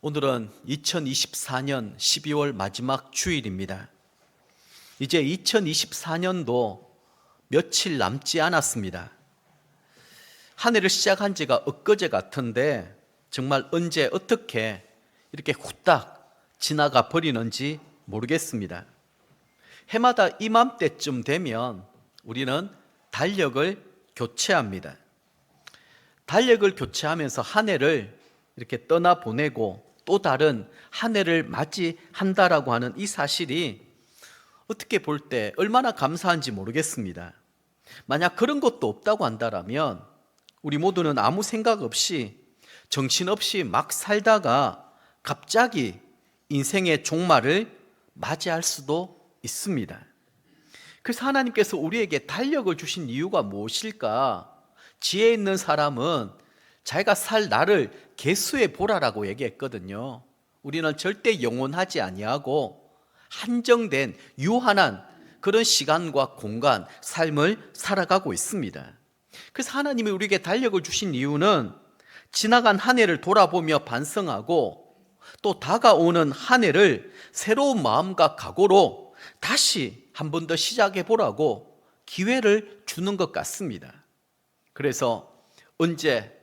오늘은 2024년 12월 마지막 주일입니다. 이제 2024년도 며칠 남지 않았습니다. 한 해를 시작한 지가 엊그제 같은데 정말 언제 어떻게 이렇게 후딱 지나가 버리는지 모르겠습니다. 해마다 이맘때쯤 되면 우리는 달력을 교체합니다. 달력을 교체하면서 한 해를 이렇게 떠나보내고 또 다른 한 해를 맞이한다라고 하는 이 사실이 어떻게 볼 때 얼마나 감사한지 모르겠습니다. 만약 그런 것도 없다고 한다면 우리 모두는 아무 생각 없이 정신없이 막 살다가 갑자기 인생의 종말을 맞이할 수도 있습니다. 그래서 하나님께서 우리에게 달력을 주신 이유가 무엇일까? 지혜 있는 사람은 자기가 살 날을 계수해 보라라고 얘기했거든요. 우리는 절대 영원하지 아니하고 한정된 유한한 그런 시간과 공간, 삶을 살아가고 있습니다. 그래서 하나님이 우리에게 달력을 주신 이유는 지나간 한 해를 돌아보며 반성하고 또 다가오는 한 해를 새로운 마음과 각오로 다시 한 번 더 시작해 보라고 기회를 주는 것 같습니다. 그래서 언제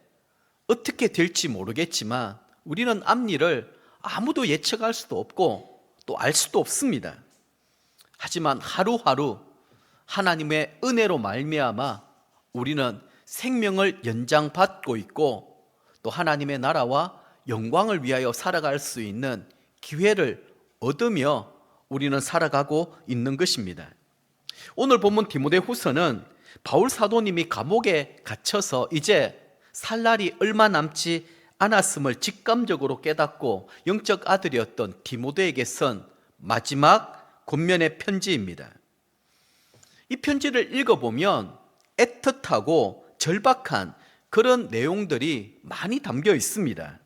어떻게 될지 모르겠지만 우리는 앞일을 아무도 예측할 수도 없고 또 알 수도 없습니다. 하지만 하루하루 하나님의 은혜로 말미암아 우리는 생명을 연장받고 있고 또 하나님의 나라와 영광을 위하여 살아갈 수 있는 기회를 얻으며 우리는 살아가고 있는 것입니다. 오늘 본문 디모데후서는 바울 사도님이 감옥에 갇혀서 이제 살 날이 얼마 남지 않았음을 직감적으로 깨닫고 영적 아들이었던 디모데에게 쓴 마지막 권면의 편지입니다. 이 편지를 읽어보면 애틋하고 절박한 그런 내용들이 많이 담겨 있습니다.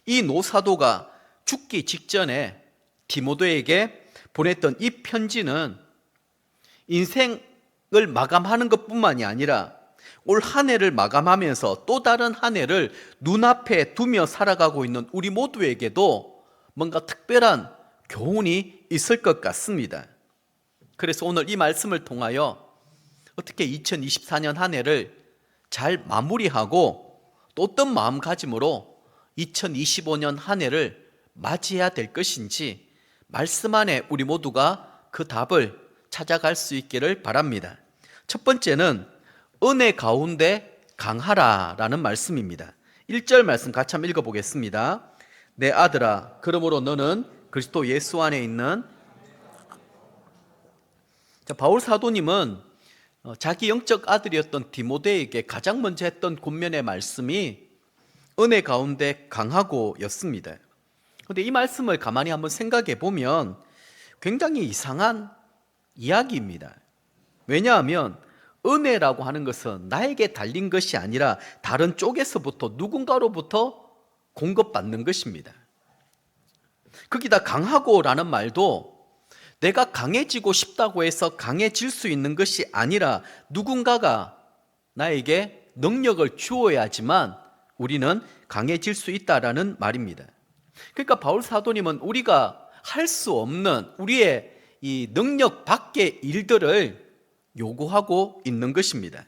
이 노사도가 죽기 직전에 디모데에게 보냈던 이 편지는 인생을 마감하는 것뿐만이 아니라 올 한 해를 마감하면서 또 다른 한 해를 눈앞에 두며 살아가고 있는 우리 모두에게도 뭔가 특별한 교훈이 있을 것 같습니다. 그래서 오늘 이 말씀을 통하여 어떻게 2024년 한 해를 잘 마무리하고 또 어떤 마음가짐으로 2025년 한 해를 맞이해야 될 것인지 말씀 안에 우리 모두가 그 답을 찾아갈 수 있기를 바랍니다. 첫 번째는 은혜 가운데 강하라라는 말씀입니다. 1절 말씀 같이 한번 읽어보겠습니다. 내 아들아, 그러므로 너는 그리스도 예수 안에 있는 바울 사도님은 자기 영적 아들이었던 디모데에게 가장 먼저 했던 권면의 말씀이 은혜 가운데 강하고 였습니다. 그런데 이 말씀을 가만히 한번 생각해 보면 굉장히 이상한 이야기입니다. 왜냐하면 은혜라고 하는 것은 나에게 달린 것이 아니라 다른 쪽에서부터 누군가로부터 공급받는 것입니다. 거기다 강하고라는 말도 내가 강해지고 싶다고 해서 강해질 수 있는 것이 아니라 누군가가 나에게 능력을 주어야지만 우리는 강해질 수 있다라는 말입니다. 그러니까 바울 사도님은 우리가 할 수 없는 우리의 이 능력 밖의 일들을 요구하고 있는 것입니다.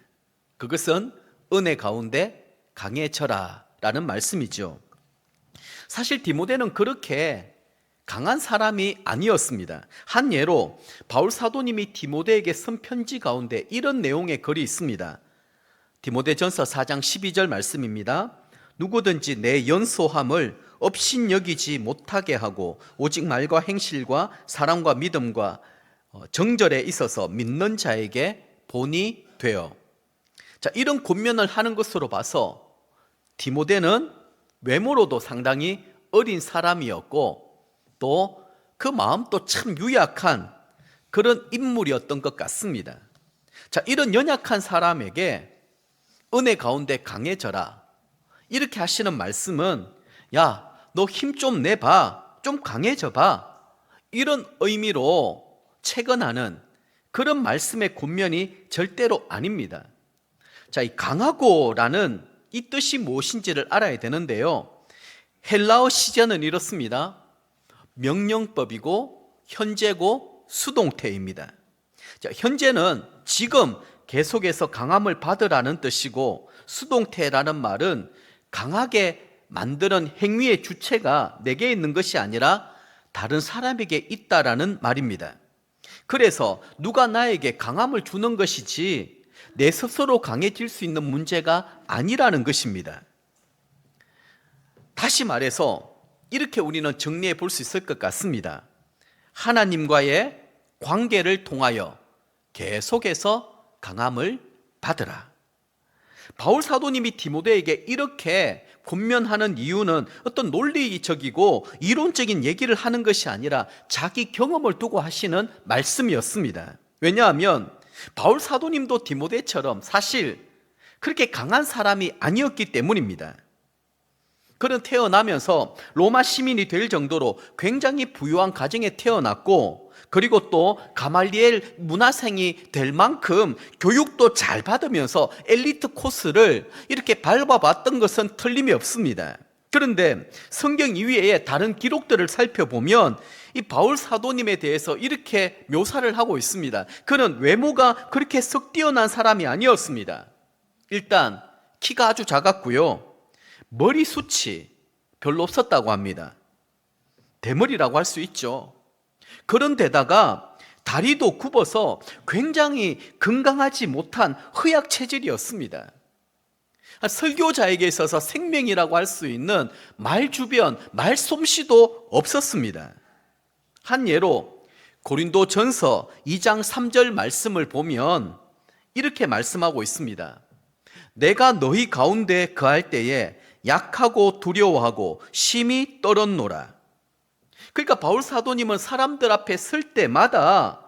그것은 은혜 가운데 강해져라 라는 말씀이죠. 사실 디모데는 그렇게 강한 사람이 아니었습니다. 한 예로 바울 사도님이 디모데에게 쓴 편지 가운데 이런 내용의 글이 있습니다. 디모데전서 4장 12절 말씀입니다. 누구든지 내 연소함을 업신여기지 못하게 하고 오직 말과 행실과 사랑과 믿음과 정절에 있어서 믿는 자에게 본이 되어. 자, 이런 권면을 하는 것으로 봐서 디모데는 외모로도 상당히 어린 사람이었고 또 그 마음도 참 유약한 그런 인물이었던 것 같습니다. 자, 이런 연약한 사람에게 은혜 가운데 강해져라 이렇게 하시는 말씀은 야, 너 힘 좀 내봐, 좀 강해져 봐, 이런 의미로 채근하는 그런 말씀의 권면이 절대로 아닙니다. 자, 이 강하고라는 이 뜻이 무엇인지를 알아야 되는데요. 헬라어 시제는 이렇습니다. 명령법이고 현재고 수동태입니다. 자, 현재는 지금 계속해서 강함을 받으라는 뜻이고, 수동태라는 말은 강하게 만드는 행위의 주체가 내게 있는 것이 아니라 다른 사람에게 있다라는 말입니다. 그래서 누가 나에게 강함을 주는 것이지 내 스스로 강해질 수 있는 문제가 아니라는 것입니다. 다시 말해서 이렇게 우리는 정리해 볼 수 있을 것 같습니다. 하나님과의 관계를 통하여 계속해서 강함을 받으라. 바울 사도님이 디모데에게 이렇게 권면하는 이유는 어떤 논리적이고 이론적인 얘기를 하는 것이 아니라 자기 경험을 두고 하시는 말씀이었습니다. 왜냐하면 바울 사도님도 디모데처럼 사실 그렇게 강한 사람이 아니었기 때문입니다. 그는 태어나면서 로마 시민이 될 정도로 굉장히 부유한 가정에 태어났고, 그리고 또 가말리엘 문화생이 될 만큼 교육도 잘 받으면서 엘리트 코스를 이렇게 밟아봤던 것은 틀림이 없습니다. 그런데 성경 이외에 다른 기록들을 살펴보면 이 바울 사도님에 대해서 이렇게 묘사를 하고 있습니다. 그는 외모가 그렇게 썩 뛰어난 사람이 아니었습니다. 일단 키가 아주 작았고요, 머리숱이 별로 없었다고 합니다. 대머리라고 할 수 있죠. 그런데다가 다리도 굽어서 굉장히 건강하지 못한 허약 체질이었습니다. 설교자에게 있어서 생명이라고 할 수 있는 말 주변, 말솜씨도 없었습니다. 한 예로 고린도전서 2장 3절 말씀을 보면 이렇게 말씀하고 있습니다. 내가 너희 가운데 거할 때에 약하고 두려워하고 심히 떨었노라. 그러니까 바울 사도님은 사람들 앞에 설 때마다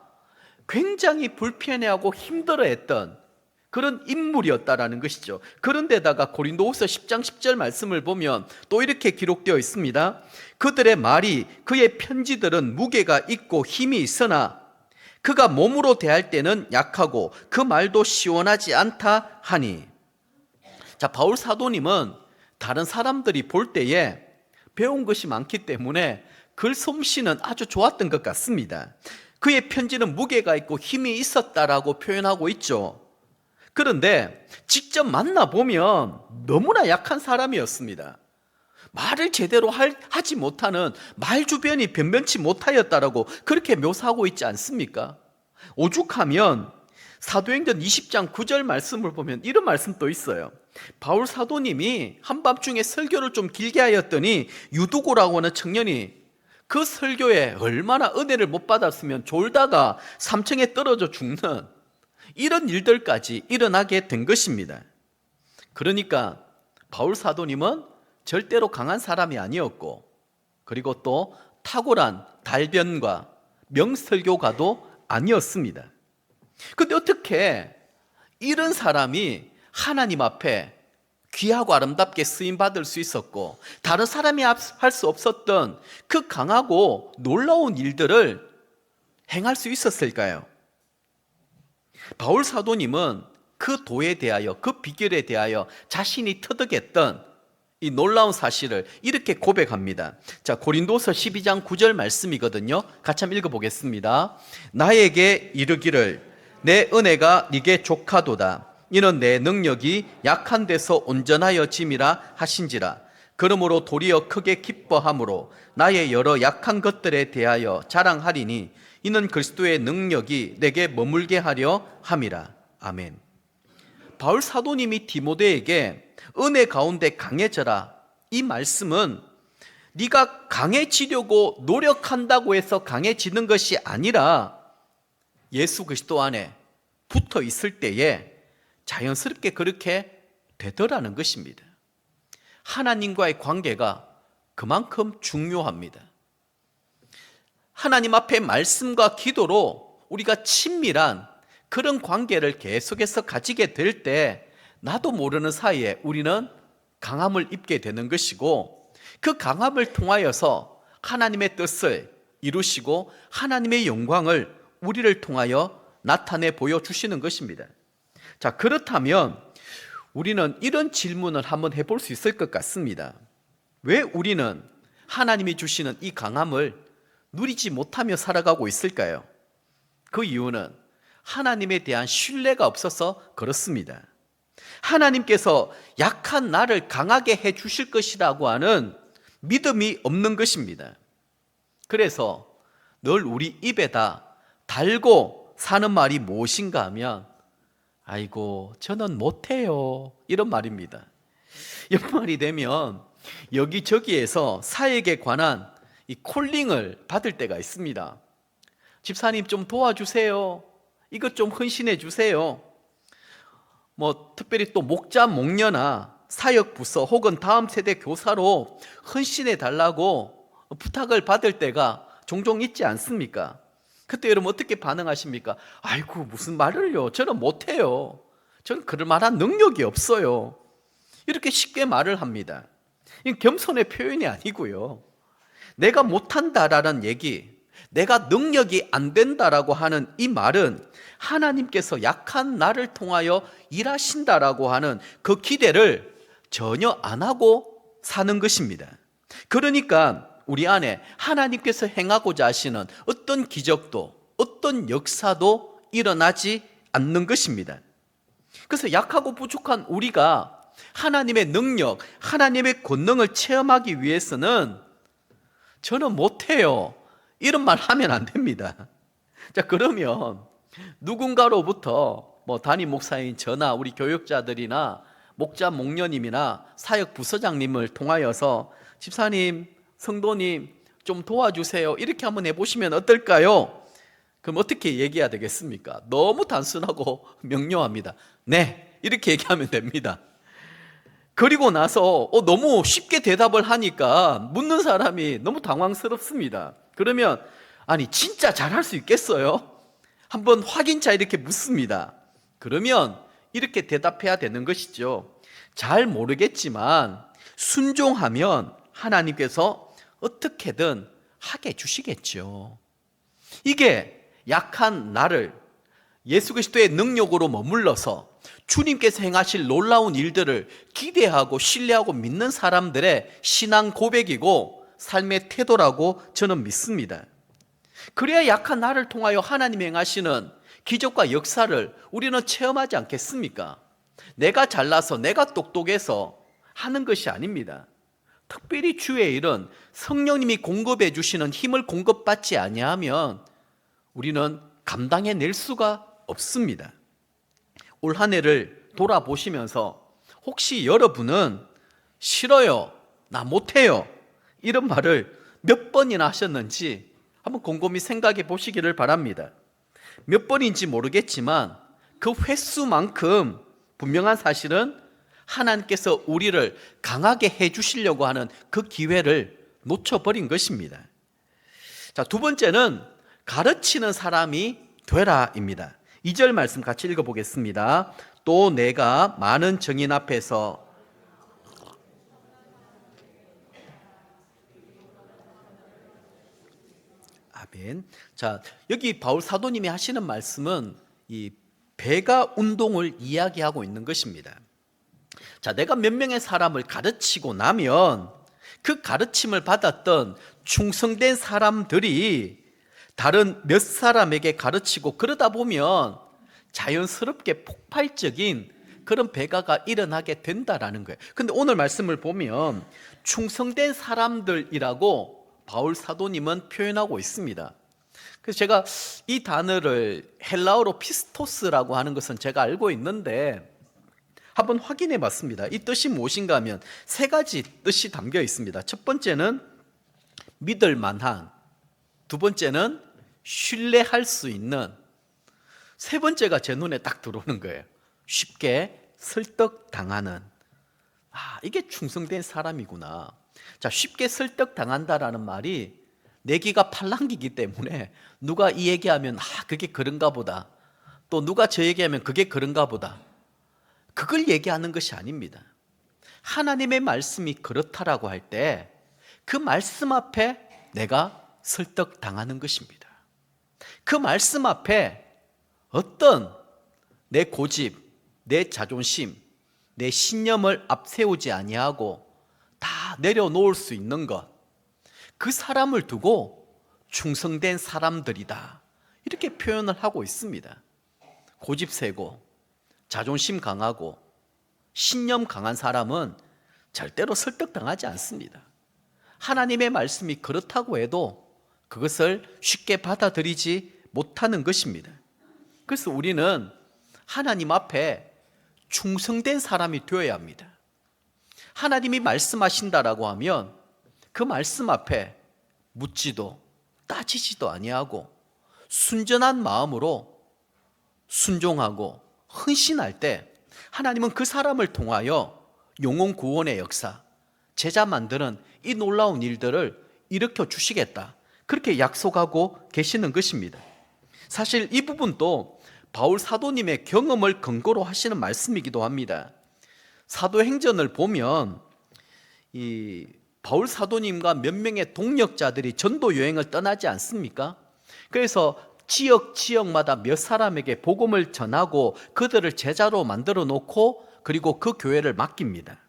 굉장히 불편해하고 힘들어했던 그런 인물이었다라는 것이죠. 그런데다가 고린도후서 10장 10절 말씀을 보면 또 이렇게 기록되어 있습니다. 그들의 말이, 그의 편지들은 무게가 있고 힘이 있으나 그가 몸으로 대할 때는 약하고 그 말도 시원하지 않다 하니. 자, 바울 사도님은 다른 사람들이 볼 때에 배운 것이 많기 때문에 글솜씨는 아주 좋았던 것 같습니다. 그의 편지는 무게가 있고 힘이 있었다라고 표현하고 있죠. 그런데 직접 만나보면 너무나 약한 사람이었습니다. 말을 제대로 하지 못하는, 말 주변이 변변치 못하였다라고 그렇게 묘사하고 있지 않습니까? 오죽하면 사도행전 20장 9절 말씀을 보면 이런 말씀도 있어요. 바울 사도님이 한밤중에 설교를 좀 길게 하였더니 유두고라고 하는 청년이 그 설교에 얼마나 은혜를 못 받았으면 졸다가 3층에 떨어져 죽는 이런 일들까지 일어나게 된 것입니다. 그러니까 바울 사도님은 절대로 강한 사람이 아니었고, 그리고 또 탁월한 달변과 명설교가도 아니었습니다. 그런데 어떻게 이런 사람이 하나님 앞에 귀하고 아름답게 쓰임받을 수 있었고, 다른 사람이 할 수 없었던 그 강하고 놀라운 일들을 행할 수 있었을까요? 바울 사도님은 그 도에 대하여, 그 비결에 대하여 자신이 터득했던 이 놀라운 사실을 이렇게 고백합니다. 자, 고린도서 12장 9절 말씀이거든요. 같이 한번 읽어보겠습니다. 나에게 이르기를 내 은혜가 네게 족하도다. 이는 내 능력이 약한 데서 온전하여 짐이라 하신지라. 그러므로 도리어 크게 기뻐함으로 나의 여러 약한 것들에 대하여 자랑하리니 이는 그리스도의 능력이 내게 머물게 하려 함이라. 아멘. 바울 사도님이 디모데에게 은혜 가운데 강해져라, 이 말씀은 네가 강해지려고 노력한다고 해서 강해지는 것이 아니라 예수 그리스도 안에 붙어 있을 때에 자연스럽게 그렇게 되더라는 것입니다. 하나님과의 관계가 그만큼 중요합니다. 하나님 앞에 말씀과 기도로 우리가 친밀한 그런 관계를 계속해서 가지게 될 때 나도 모르는 사이에 우리는 강함을 입게 되는 것이고, 그 강함을 통하여서 하나님의 뜻을 이루시고 하나님의 영광을 우리를 통하여 나타내 보여주시는 것입니다. 자, 그렇다면 우리는 이런 질문을 한번 해볼 수 있을 것 같습니다. 왜 우리는 하나님이 주시는 이 강함을 누리지 못하며 살아가고 있을까요? 그 이유는 하나님에 대한 신뢰가 없어서 그렇습니다. 하나님께서 약한 나를 강하게 해 주실 것이라고 하는 믿음이 없는 것입니다. 그래서 늘 우리 입에다 달고 사는 말이 무엇인가 하면 아이고 저는 못해요, 이런 말입니다. 연말이 되면 여기저기에서 사역에 관한 이 콜링을 받을 때가 있습니다. 집사님 좀 도와주세요, 이것 좀 헌신해 주세요. 특별히 또 목자 목녀나 사역부서 혹은 다음 세대 교사로 헌신해 달라고 부탁을 받을 때가 종종 있지 않습니까? 그때 여러분 어떻게 반응하십니까? 아이고 무슨 말을요, 저는 못해요, 저는 그럴 만한 능력이 없어요, 이렇게 쉽게 말을 합니다. 이건 겸손의 표현이 아니고요, 내가 못한다라는 얘기, 내가 능력이 안 된다라고 하는 이 말은 하나님께서 약한 나를 통하여 일하신다라고 하는 그 기대를 전혀 안 하고 사는 것입니다. 그러니까 우리 안에 하나님께서 행하고자 하시는 어떤 기적도 어떤 역사도 일어나지 않는 것입니다. 그래서 약하고 부족한 우리가 하나님의 능력, 하나님의 권능을 체험하기 위해서는 저는 못해요, 이런 말 하면 안 됩니다. 자, 그러면 누군가로부터 담임 목사인 저나 우리 교육자들이나 목자 목녀님이나 사역 부서장님을 통하여서 집사님, 성도님 좀 도와주세요, 이렇게 한번 해보시면 어떨까요? 그럼 어떻게 얘기해야 되겠습니까? 너무 단순하고 명료합니다. 네, 이렇게 얘기하면 됩니다. 그리고 나서 너무 쉽게 대답을 하니까 묻는 사람이 너무 당황스럽습니다. 그러면 아니 진짜 잘할 수 있겠어요? 한번 확인차 이렇게 묻습니다. 그러면 이렇게 대답해야 되는 것이죠. 잘 모르겠지만 순종하면 하나님께서 어떻게든 하게 해주시겠죠. 이게 약한 나를 예수 그리스도의 능력으로 머물러서 주님께서 행하실 놀라운 일들을 기대하고 신뢰하고 믿는 사람들의 신앙 고백이고 삶의 태도라고 저는 믿습니다. 그래야 약한 나를 통하여 하나님이 행하시는 기적과 역사를 우리는 체험하지 않겠습니까? 내가 잘나서 내가 똑똑해서 하는 것이 아닙니다. 특별히 주의 일은 성령님이 공급해 주시는 힘을 공급받지 아니하면 우리는 감당해낼 수가 없습니다. 올 한 해를 돌아보시면서 혹시 여러분은 싫어요, 나 못해요, 이런 말을 몇 번이나 하셨는지 한번 곰곰이 생각해 보시기를 바랍니다. 몇 번인지 모르겠지만 그 횟수만큼 분명한 사실은 하나님께서 우리를 강하게 해주시려고 하는 그 기회를 놓쳐버린 것입니다. 자, 두 번째는 가르치는 사람이 되라입니다. 2절 말씀 같이 읽어보겠습니다. 또 내가 많은 증인 앞에서 아멘. 자, 여기 바울 사도님이 하시는 말씀은 이 배가 운동을 이야기하고 있는 것입니다. 자, 내가 몇 명의 사람을 가르치고 나면 그 가르침을 받았던 충성된 사람들이 다른 몇 사람에게 가르치고 그러다 보면 자연스럽게 폭발적인 그런 배가가 일어나게 된다라는 거예요. 근데 오늘 말씀을 보면 충성된 사람들이라고 바울 사도님은 표현하고 있습니다. 그래서 제가 이 단어를 헬라어로 피스토스라고 하는 것은 제가 알고 있는데 한번 확인해 봤습니다. 이 뜻이 무엇인가 하면 세 가지 뜻이 담겨 있습니다. 첫 번째는 믿을 만한, 두 번째는 신뢰할 수 있는, 세 번째가 제 눈에 딱 들어오는 거예요. 쉽게 설득당하는. 이게 충성된 사람이구나. 자, 쉽게 설득당한다라는 말이 내기가 팔랑기기 때문에 누가 이 얘기하면 그게 그런가 보다, 또 누가 저 얘기하면 그게 그런가 보다, 그걸 얘기하는 것이 아닙니다. 하나님의 말씀이 그렇다라고 할 때 그 말씀 앞에 내가 설득당하는 것입니다. 그 말씀 앞에 어떤 내 고집, 내 자존심, 내 신념을 앞세우지 아니하고 다 다 내려놓을 수 있는 것, 그 사람을 두고 충성된 사람들이다, 이렇게 표현을 하고 있습니다. 고집 세고 자존심 강하고 신념 강한 사람은 절대로 설득당하지 않습니다. 하나님의 말씀이 그렇다고 해도 그것을 쉽게 받아들이지 못하는 것입니다. 그래서 우리는 하나님 앞에 충성된 사람이 되어야 합니다. 하나님이 말씀하신다라고 하면 그 말씀 앞에 묻지도 따지지도 아니하고 순전한 마음으로 순종하고 헌신할 때 하나님은 그 사람을 통하여 영혼 구원의 역사, 제자 만드는 이 놀라운 일들을 일으켜 주시겠다, 그렇게 약속하고 계시는 것입니다. 사실 이 부분도 바울 사도님의 경험을 근거로 하시는 말씀이기도 합니다. 사도행전을 보면 이 바울 사도님과 몇 명의 동력자들이 전도 여행을 떠나지 않습니까? 그래서 지역마다 몇 사람에게 복음을 전하고 그들을 제자로 만들어 놓고 그리고 그 교회를 맡깁니다.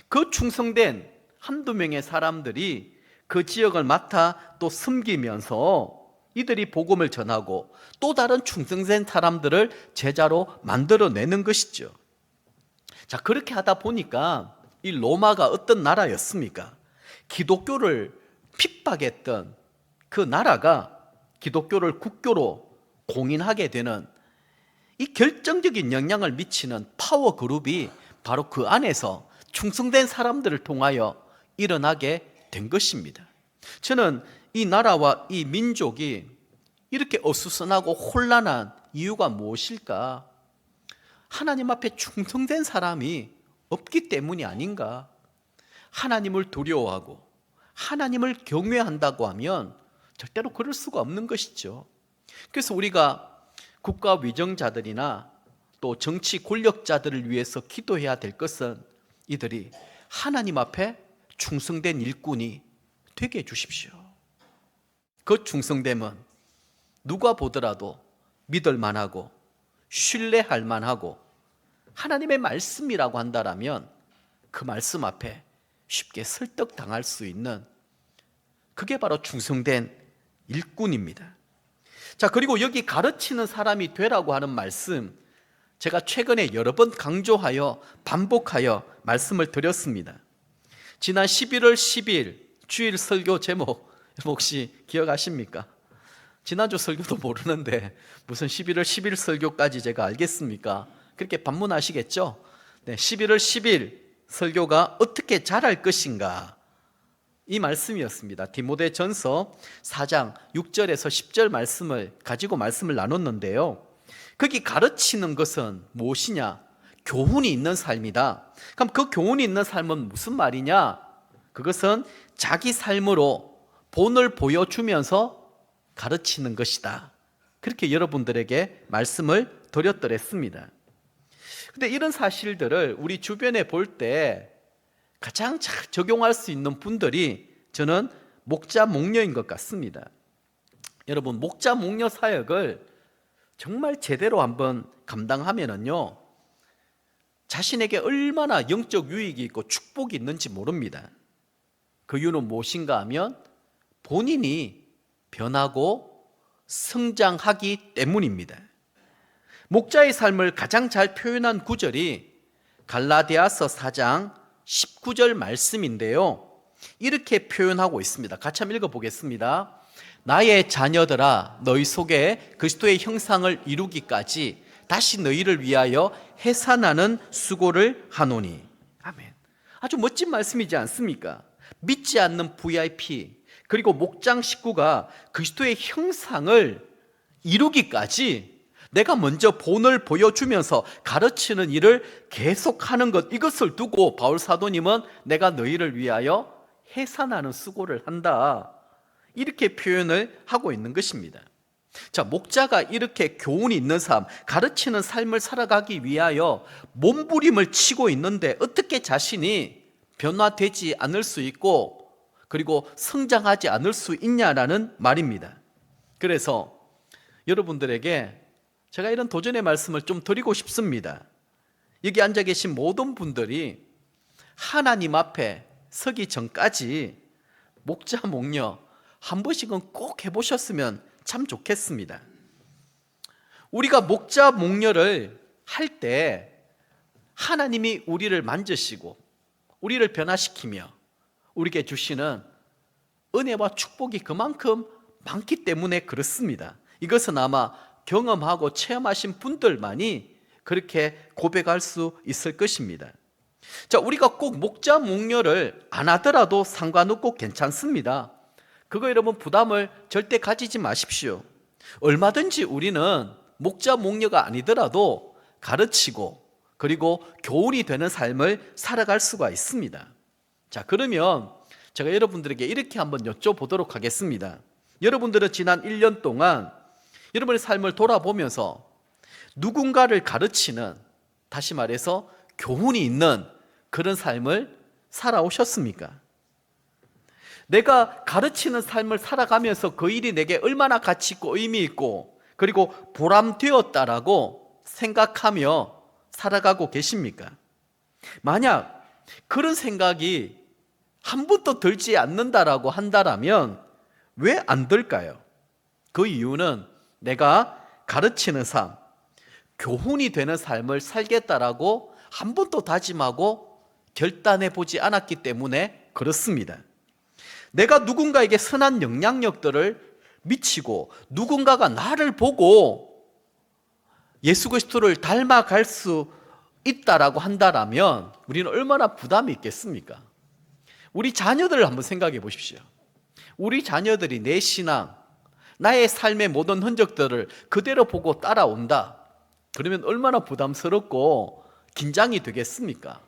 그 충성된 한두 명의 사람들이 그 지역을 맡아 또 섬기면서 이들이 복음을 전하고 또 다른 충성된 사람들을 제자로 만들어내는 것이죠. 자, 그렇게 하다 보니까 이 로마가 어떤 나라였습니까? 기독교를 핍박했던 그 나라가 기독교를 국교로 공인하게 되는 이 결정적인 영향을 미치는 파워 그룹이 바로 그 안에서 충성된 사람들을 통하여 일어나게 된 것입니다. 저는 이 나라와 이 민족이 이렇게 어수선하고 혼란한 이유가 무엇일까? 하나님 앞에 충성된 사람이 없기 때문이 아닌가? 하나님을 두려워하고 하나님을 경외한다고 하면 절대로 그럴 수가 없는 것이죠. 그래서 우리가 국가 위정자들이나 또 정치 권력자들을 위해서 기도해야 될 것은 이들이 하나님 앞에 충성된 일꾼이 되게 해주십시오. 그 충성됨은 누가 보더라도 믿을 만하고 신뢰할 만하고 하나님의 말씀이라고 한다면 그 말씀 앞에 쉽게 설득당할 수 있는, 그게 바로 충성된 일꾼입니다. 자, 그리고 여기 가르치는 사람이 되라고 하는 말씀, 제가 최근에 여러 번 강조하여 반복하여 말씀을 드렸습니다. 지난 11월 10일 주일 설교 제목 혹시 기억하십니까? 지난주 설교도 모르는데 무슨 11월 10일 설교까지 제가 알겠습니까? 그렇게 반문하시겠죠? 네, 11월 10일 설교가 어떻게 자랄 것인가, 이 말씀이었습니다. 디모데전서 4장 6절에서 10절 말씀을 가지고 말씀을 나눴는데요, 거기 가르치는 것은 무엇이냐? 교훈이 있는 삶이다. 그럼 그 교훈이 있는 삶은 무슨 말이냐? 그것은 자기 삶으로 본을 보여주면서 가르치는 것이다. 그렇게 여러분들에게 말씀을 드렸더랬습니다. 근데 이런 사실들을 우리 주변에 볼 때 가장 잘 적용할 수 있는 분들이 저는 목자, 목녀인 것 같습니다. 여러분, 목자, 목녀 사역을 정말 제대로 한번 감당하면은요, 자신에게 얼마나 영적 유익이 있고 축복이 있는지 모릅니다. 그 이유는 무엇인가 하면 본인이 변하고 성장하기 때문입니다. 목자의 삶을 가장 잘 표현한 구절이 갈라디아서 4장 19절 말씀인데요, 이렇게 표현하고 있습니다. 같이 한번 읽어보겠습니다. 나의 자녀들아, 너희 속에 그리스도의 형상을 이루기까지 다시 너희를 위하여 해산하는 수고를 하노니. 아멘. 아주 멋진 말씀이지 않습니까? 믿지 않는 VIP 그리고 목장 식구가 그리스도의 형상을 이루기까지 내가 먼저 본을 보여주면서 가르치는 일을 계속하는 것, 이것을 두고 바울 사도님은 내가 너희를 위하여 해산하는 수고를 한다, 이렇게 표현을 하고 있는 것입니다. 자, 목자가 이렇게 교훈이 있는 삶, 가르치는 삶을 살아가기 위하여 몸부림을 치고 있는데 어떻게 자신이 변화되지 않을 수 있고 그리고 성장하지 않을 수 있냐라는 말입니다. 그래서 여러분들에게 제가 이런 도전의 말씀을 좀 드리고 싶습니다. 여기 앉아 계신 모든 분들이 하나님 앞에 서기 전까지 목자 목녀 한 번씩은 꼭 해보셨으면 참 좋겠습니다. 우리가 목자 목녀를 할 때 하나님이 우리를 만지시고 우리를 변화시키며 우리에게 주시는 은혜와 축복이 그만큼 많기 때문에 그렇습니다. 이것은 아마 경험하고 체험하신 분들만이 그렇게 고백할 수 있을 것입니다. 자, 우리가 꼭 목자 목녀를 안 하더라도 상관없고 괜찮습니다. 그거 여러분 부담을 절대 가지지 마십시오. 얼마든지 우리는 목자 목녀가 아니더라도 가르치고 그리고 교훈이 되는 삶을 살아갈 수가 있습니다. 자, 그러면 제가 여러분들에게 이렇게 한번 여쭤보도록 하겠습니다. 여러분들은 지난 1년 동안 여러분의 삶을 돌아보면서 누군가를 가르치는, 다시 말해서 교훈이 있는 그런 삶을 살아오셨습니까? 내가 가르치는 삶을 살아가면서 그 일이 내게 얼마나 가치 있고 의미 있고 그리고 보람되었다라고 생각하며 살아가고 계십니까? 만약 그런 생각이 한 번도 들지 않는다라고 한다면 왜 안 들까요? 그 이유는 내가 가르치는 삶, 교훈이 되는 삶을 살겠다라고 한 번도 다짐하고 결단해 보지 않았기 때문에 그렇습니다. 내가 누군가에게 선한 영향력들을 미치고 누군가가 나를 보고 예수 그리스도를 닮아갈 수 있다라고 한다면 우리는 얼마나 부담이 있겠습니까? 우리 자녀들을 한번 생각해 보십시오. 우리 자녀들이 내 신앙, 나의 삶의 모든 흔적들을 그대로 보고 따라온다. 그러면 얼마나 부담스럽고 긴장이 되겠습니까?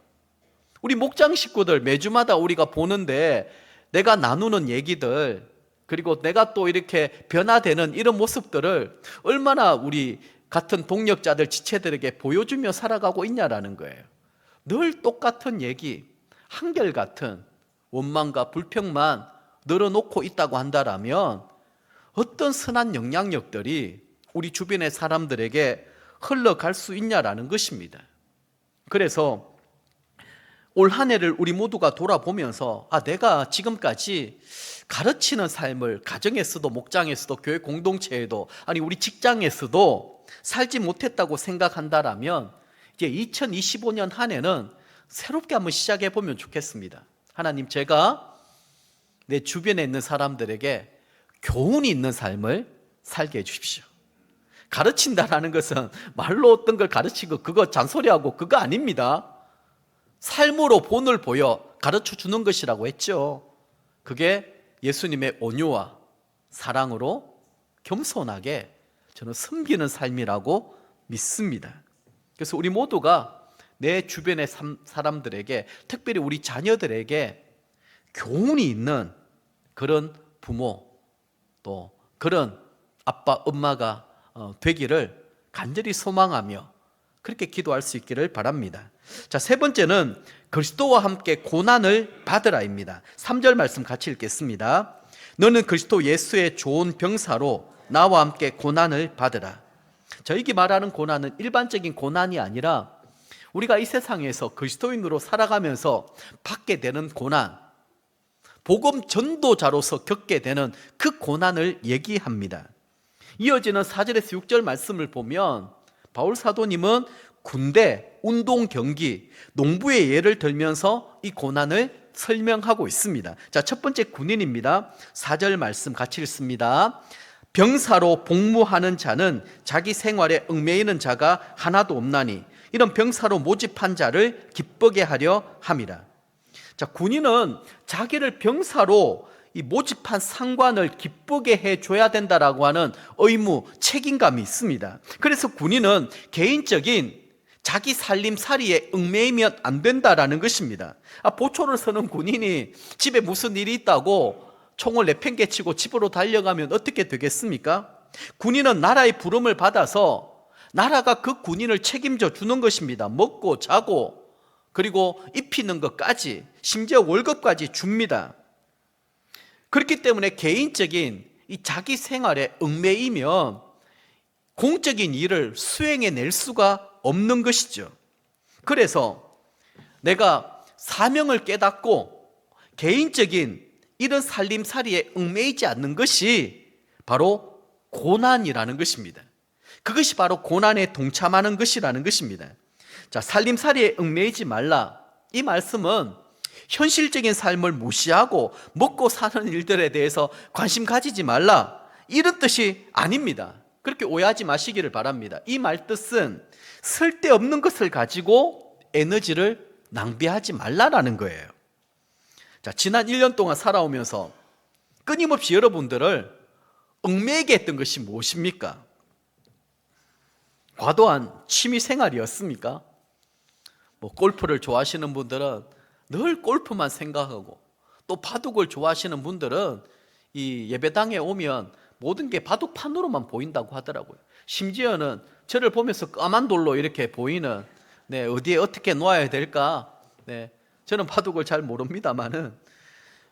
우리 목장 식구들 매주마다 우리가 보는데 내가 나누는 얘기들, 그리고 내가 또 이렇게 변화되는 이런 모습들을 얼마나 우리 같은 동력자들, 지체들에게 보여주며 살아가고 있냐라는 거예요. 늘 똑같은 얘기, 한결같은 원망과 불평만 늘어놓고 있다고 한다면 어떤 선한 영향력들이 우리 주변의 사람들에게 흘러갈 수 있냐라는 것입니다. 그래서 올 한 해를 우리 모두가 돌아보면서 내가 지금까지 가르치는 삶을 가정에서도 목장에서도 교회 공동체에도 아니 우리 직장에서도 살지 못했다고 생각한다면 이제 2025년 한 해는 새롭게 한번 시작해 보면 좋겠습니다. 하나님, 제가 내 주변에 있는 사람들에게 교훈이 있는 삶을 살게 해주십시오. 가르친다라는 것은 말로 어떤 걸 가르치고 그거 잔소리하고 그거 아닙니다. 삶으로 본을 보여 가르쳐 주는 것이라고 했죠. 그게 예수님의 온유와 사랑으로 겸손하게 저는 섬기는 삶이라고 믿습니다. 그래서 우리 모두가 내 주변의 사람들에게, 특별히 우리 자녀들에게 교훈이 있는 그런 부모, 또 그런 아빠, 엄마가 되기를 간절히 소망하며 그렇게 기도할 수 있기를 바랍니다. 자, 세 번째는 그리스도와 함께 고난을 받으라입니다. 3절 말씀 같이 읽겠습니다. 너는 그리스도 예수의 좋은 병사로 나와 함께 고난을 받으라. 자, 여기 말하는 고난은 일반적인 고난이 아니라 우리가 이 세상에서 그리스도인으로 살아가면서 받게 되는 고난, 복음 전도자로서 겪게 되는 그 고난을 얘기합니다. 이어지는 4절에서 6절 말씀을 보면 바울 사도님은 군대, 운동 경기, 농부의 예를 들면서 이 고난을 설명하고 있습니다. 자, 첫 번째 군인입니다. 4절 말씀 같이 읽습니다. 병사로 복무하는 자는 자기 생활에 얽매이는 자가 하나도 없나니 이런 병사로 모집한 자를 기쁘게 하려 함이라. 자, 군인은 자기를 병사로 이 모집한 상관을 기쁘게 해줘야 된다라고 하는 의무, 책임감이 있습니다. 그래서 군인은 개인적인 자기 살림살이에 얽매이면 안 된다라는 것입니다. 보초를 서는 군인이 집에 무슨 일이 있다고 총을 내팽개치고 집으로 달려가면 어떻게 되겠습니까? 군인은 나라의 부름을 받아서 나라가 그 군인을 책임져 주는 것입니다. 먹고 자고 그리고 입히는 것까지, 심지어 월급까지 줍니다. 그렇기 때문에 개인적인 이 자기 생활에 얽매이면 공적인 일을 수행해낼 수가 없는 것이죠. 그래서 내가 사명을 깨닫고 개인적인 이런 살림살이에 얽매이지 않는 것이 바로 고난이라는 것입니다. 그것이 바로 고난에 동참하는 것이라는 것입니다. 자, 살림살이에 얽매이지 말라. 이 말씀은 현실적인 삶을 무시하고 먹고 사는 일들에 대해서 관심 가지지 말라, 이런 뜻이 아닙니다. 그렇게 오해하지 마시기를 바랍니다. 이 말 뜻은 쓸데없는 것을 가지고 에너지를 낭비하지 말라라는 거예요. 자, 지난 1년 동안 살아오면서 끊임없이 여러분들을 얽매이게 했던 것이 무엇입니까? 과도한 취미 생활이었습니까? 골프를 좋아하시는 분들은 늘 골프만 생각하고, 또 바둑을 좋아하시는 분들은 이 예배당에 오면 모든 게 바둑판으로만 보인다고 하더라고요. 심지어는 저를 보면서 까만 돌로 이렇게 보이는, 어디에 어떻게 놓아야 될까? 저는 바둑을 잘 모릅니다만은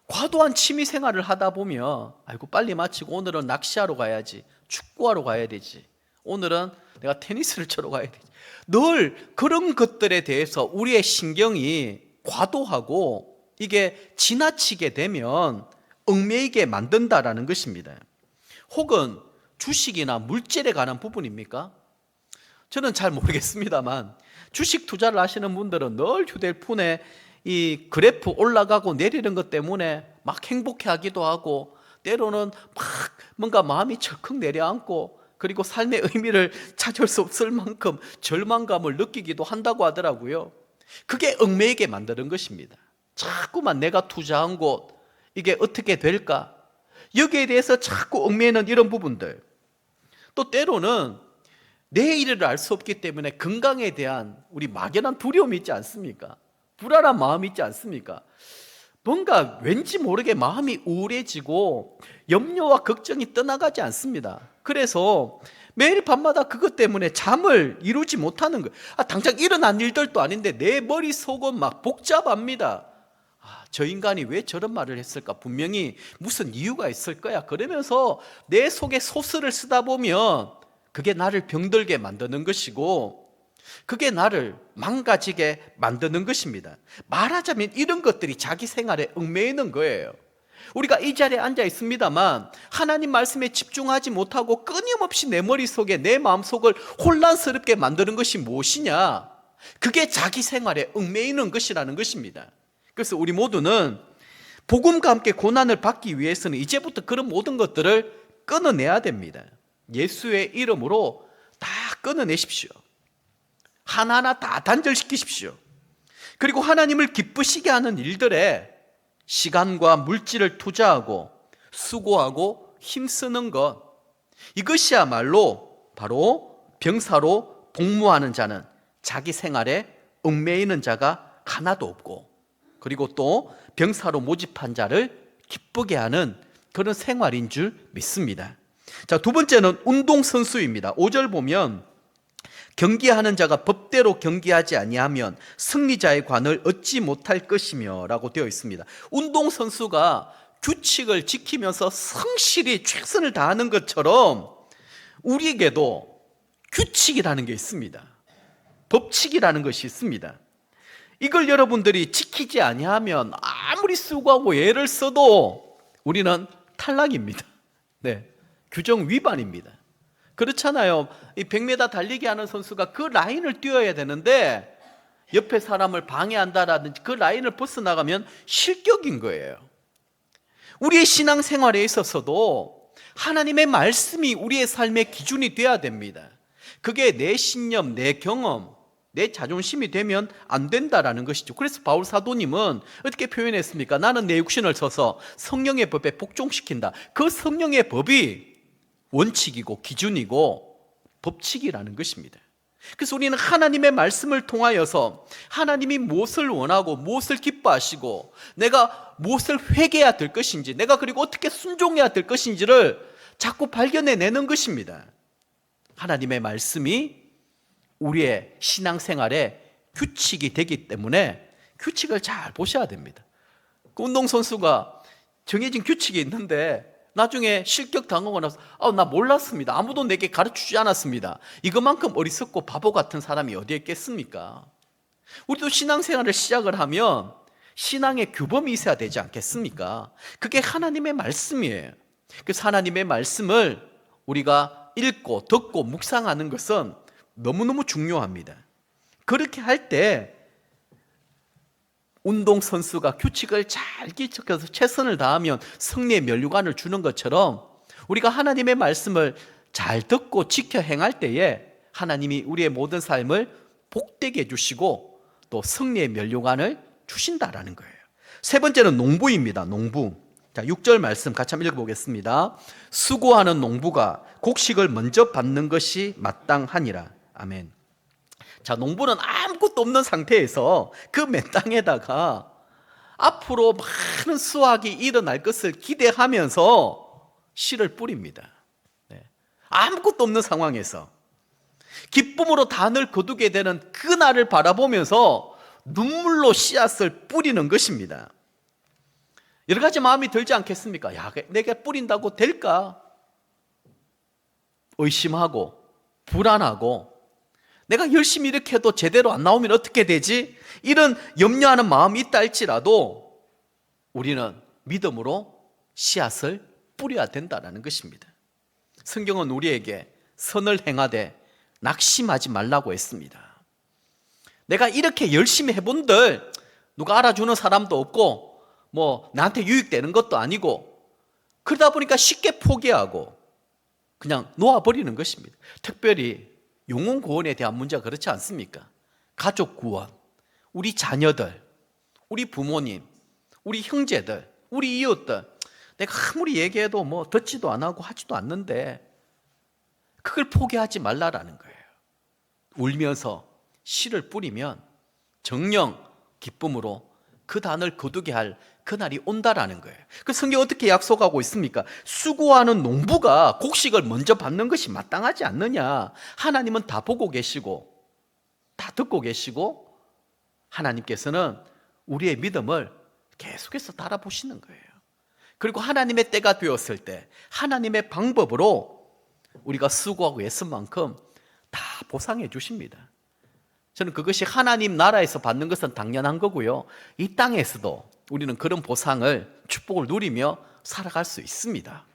과도한 취미 생활을 하다 보면, 아이고 빨리 마치고 오늘은 낚시하러 가야지, 축구하러 가야 되지, 오늘은 내가 테니스를 치러 가야 되지, 늘 그런 것들에 대해서 우리의 신경이 과도하고 이게 지나치게 되면 얽매이게 만든다라는 것입니다. 혹은 주식이나 물질에 관한 부분입니까? 저는 잘 모르겠습니다만 주식 투자를 하시는 분들은 늘 휴대폰에 이 그래프 올라가고 내리는 것 때문에 막 행복해하기도 하고, 때로는 막 뭔가 마음이 철컥 내려앉고, 그리고 삶의 의미를 찾을 수 없을 만큼 절망감을 느끼기도 한다고 하더라고요. 그게 얽매이게 만드는 것입니다. 자꾸만 내가 투자한 곳, 이게 어떻게 될까? 여기에 대해서 자꾸 얽매이는 이런 부분들. 또 때로는 내일을 알 수 없기 때문에 건강에 대한 우리 막연한 두려움이 있지 않습니까? 불안한 마음이 있지 않습니까? 뭔가 왠지 모르게 마음이 우울해지고 염려와 걱정이 떠나가지 않습니다. 그래서 매일 밤마다 그것 때문에 잠을 이루지 못하는 거예요. 당장 일어난 일들도 아닌데 내 머릿속은 막 복잡합니다. 저 인간이 왜 저런 말을 했을까? 분명히 무슨 이유가 있을 거야. 그러면서 내 속에 소설을 쓰다 보면 그게 나를 병들게 만드는 것이고, 그게 나를 망가지게 만드는 것입니다. 말하자면 이런 것들이 자기 생활에 얽매이는 거예요. 우리가 이 자리에 앉아 있습니다만 하나님 말씀에 집중하지 못하고 끊임없이 내 머릿속에, 내 마음속을 혼란스럽게 만드는 것이 무엇이냐? 그게 자기 생활에 얽매이는 것이라는 것입니다. 그래서 우리 모두는 복음과 함께 고난을 받기 위해서는 이제부터 그런 모든 것들을 끊어내야 됩니다. 예수의 이름으로 다 끊어내십시오. 하나하나 다 단절시키십시오. 그리고 하나님을 기쁘시게 하는 일들에 시간과 물질을 투자하고 수고하고 힘쓰는 것, 이것이야말로 바로 병사로 복무하는 자는 자기 생활에 얽매이는 자가 하나도 없고, 그리고 또 병사로 모집한 자를 기쁘게 하는 그런 생활인 줄 믿습니다. 자, 두 번째는 운동선수입니다. 5절 보면 경기하는 자가 법대로 경기하지 아니하면 승리자의 관을 얻지 못할 것이며 라고 되어 있습니다. 운동선수가 규칙을 지키면서 성실히 최선을 다하는 것처럼 우리에게도 규칙이라는 게 있습니다. 법칙이라는 것이 있습니다. 이걸 여러분들이 지키지 아니하면 아무리 수고하고 애를 써도 우리는 탈락입니다. 규정 위반입니다. 그렇잖아요. 이 100m 달리기 하는 선수가 그 라인을 뛰어야 되는데 옆에 사람을 방해한다라든지 그 라인을 벗어나가면 실격인 거예요. 우리의 신앙생활에 있어서도 하나님의 말씀이 우리의 삶의 기준이 돼야 됩니다. 그게 내 신념, 내 경험, 내 자존심이 되면 안 된다라는 것이죠. 그래서 바울 사도님은 어떻게 표현했습니까? 나는 내 육신을 써서 성령의 법에 복종시킨다. 그 성령의 법이 원칙이고 기준이고 법칙이라는 것입니다. 그래서 우리는 하나님의 말씀을 통하여서 하나님이 무엇을 원하고 무엇을 기뻐하시고 내가 무엇을 회개해야 될 것인지, 내가 그리고 어떻게 순종해야 될 것인지를 자꾸 발견해내는 것입니다. 하나님의 말씀이 우리의 신앙생활에 규칙이 되기 때문에 규칙을 잘 보셔야 됩니다. 그 운동선수가 정해진 규칙이 있는데 나중에 실격 당하고 나서 나 몰랐습니다. 아무도 내게 가르치지 않았습니다. 이것만큼 어리석고 바보 같은 사람이 어디에 있겠습니까? 우리도 신앙생활을 시작을 하면 신앙의 규범이 있어야 되지 않겠습니까? 그게 하나님의 말씀이에요. 그래서 하나님의 말씀을 우리가 읽고 듣고 묵상하는 것은 너무너무 중요합니다. 그렇게 할 때 운동선수가 규칙을 잘 지켜서 최선을 다하면 승리의 면류관을 주는 것처럼 우리가 하나님의 말씀을 잘 듣고 지켜 행할 때에 하나님이 우리의 모든 삶을 복되게 해주시고 또 승리의 면류관을 주신다라는 거예요. 세 번째는 농부입니다. 농부. 자, 6절 말씀 같이 한번 읽어보겠습니다. 수고하는 농부가 곡식을 먼저 받는 것이 마땅하니라. 아멘. 자, 농부는 아무것도 없는 상태에서 그 맨 땅에다가 앞으로 많은 수확이 일어날 것을 기대하면서 씨를 뿌립니다. 네. 아무것도 없는 상황에서 기쁨으로 단을 거두게 되는 그날을 바라보면서 눈물로 씨앗을 뿌리는 것입니다. 여러 가지 마음이 들지 않겠습니까? 야, 내가 뿌린다고 될까? 의심하고 불안하고 내가 열심히 이렇게 해도 제대로 안 나오면 어떻게 되지? 이런 염려하는 마음이 있다 할지라도 우리는 믿음으로 씨앗을 뿌려야 된다는 것입니다. 성경은 우리에게 선을 행하되 낙심하지 말라고 했습니다. 내가 이렇게 열심히 해본들 누가 알아주는 사람도 없고 나한테 유익되는 것도 아니고 그러다 보니까 쉽게 포기하고 그냥 놓아버리는 것입니다. 특별히 영혼 구원에 대한 문제가 그렇지 않습니까? 가족 구원, 우리 자녀들, 우리 부모님, 우리 형제들, 우리 이웃들 내가 아무리 얘기해도 듣지도 안 하고 하지도 않는데 그걸 포기하지 말라라는 거예요. 울면서 씨를 뿌리면 정령 기쁨으로 그 단을 거두게 할 그날이 온다라는 거예요. 그 성경 어떻게 약속하고 있습니까? 수고하는 농부가 곡식을 먼저 받는 것이 마땅하지 않느냐. 하나님은 다 보고 계시고 다 듣고 계시고 하나님께서는 우리의 믿음을 계속해서 달아보시는 거예요. 그리고 하나님의 때가 되었을 때 하나님의 방법으로 우리가 수고하고 애쓴 만큼 다 보상해 주십니다. 저는 그것이 하나님 나라에서 받는 것은 당연한 거고요. 이 땅에서도 우리는 그런 보상을, 축복을 누리며 살아갈 수 있습니다.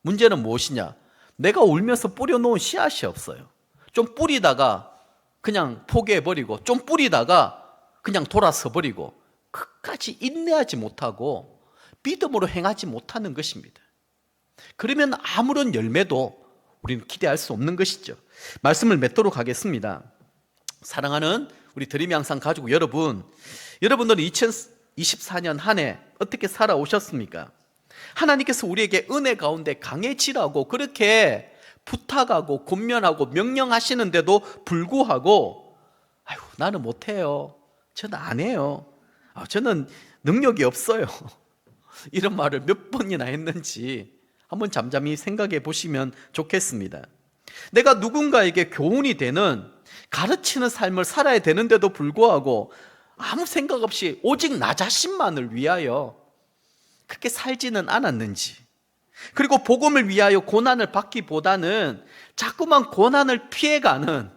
문제는 무엇이냐? 내가 울면서 뿌려놓은 씨앗이 없어요. 좀 뿌리다가 그냥 포기해버리고 좀 뿌리다가 그냥 돌아서 버리고 끝까지 인내하지 못하고 믿음으로 행하지 못하는 것입니다. 그러면 아무런 열매도 우리는 기대할 수 없는 것이죠. 말씀을 맺도록 하겠습니다. 사랑하는 우리 드림이 항상 가지고 여러분들은 2024년 한 해 어떻게 살아오셨습니까? 하나님께서 우리에게 은혜 가운데 강해지라고 그렇게 부탁하고 권면하고 명령하시는데도 불구하고 나는 못해요. 저는 안 해요. 저는 능력이 없어요. 이런 말을 몇 번이나 했는지 한번 잠잠히 생각해 보시면 좋겠습니다. 내가 누군가에게 교훈이 되는 가르치는 삶을 살아야 되는데도 불구하고 아무 생각 없이 오직 나 자신만을 위하여 그렇게 살지는 않았는지, 그리고 복음을 위하여 고난을 받기보다는 자꾸만 고난을 피해가는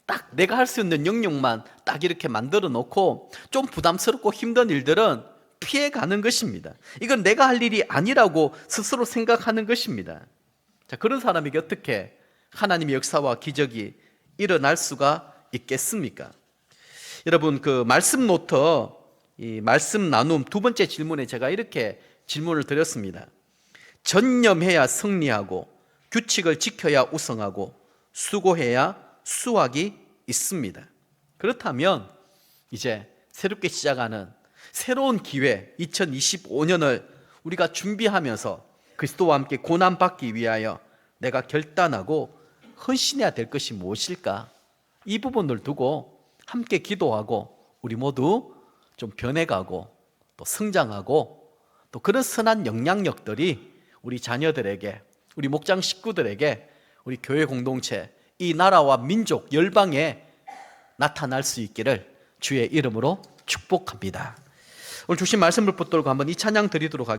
딱 내가 할 수 있는 영역만 딱 이렇게 만들어 놓고 좀 부담스럽고 힘든 일들은 피해가는 것입니다. 이건 내가 할 일이 아니라고 스스로 생각하는 것입니다. 자, 그런 사람에게 어떻게 하나님의 역사와 기적이 일어날 수가 있겠습니까? 여러분, 그 말씀 노트, 이 말씀 나눔 두 번째 질문에 제가 이렇게 질문을 드렸습니다. 전념해야 승리하고 규칙을 지켜야 우승하고 수고해야 수확이 있습니다. 그렇다면 이제 새롭게 시작하는 새로운 기회 2025년을 우리가 준비하면서 그리스도와 함께 고난받기 위하여 내가 결단하고 헌신해야 될 것이 무엇일까? 이 부분을 두고 함께 기도하고 우리 모두 좀 변해가고 또 성장하고 또 그런 선한 영향력들이 우리 자녀들에게, 우리 목장 식구들에게, 우리 교회 공동체, 이 나라와 민족, 열방에 나타날 수 있기를 주의 이름으로 축복합니다. 오늘 주신 말씀을 붙들고 한번 이 찬양 드리도록 하겠습니다.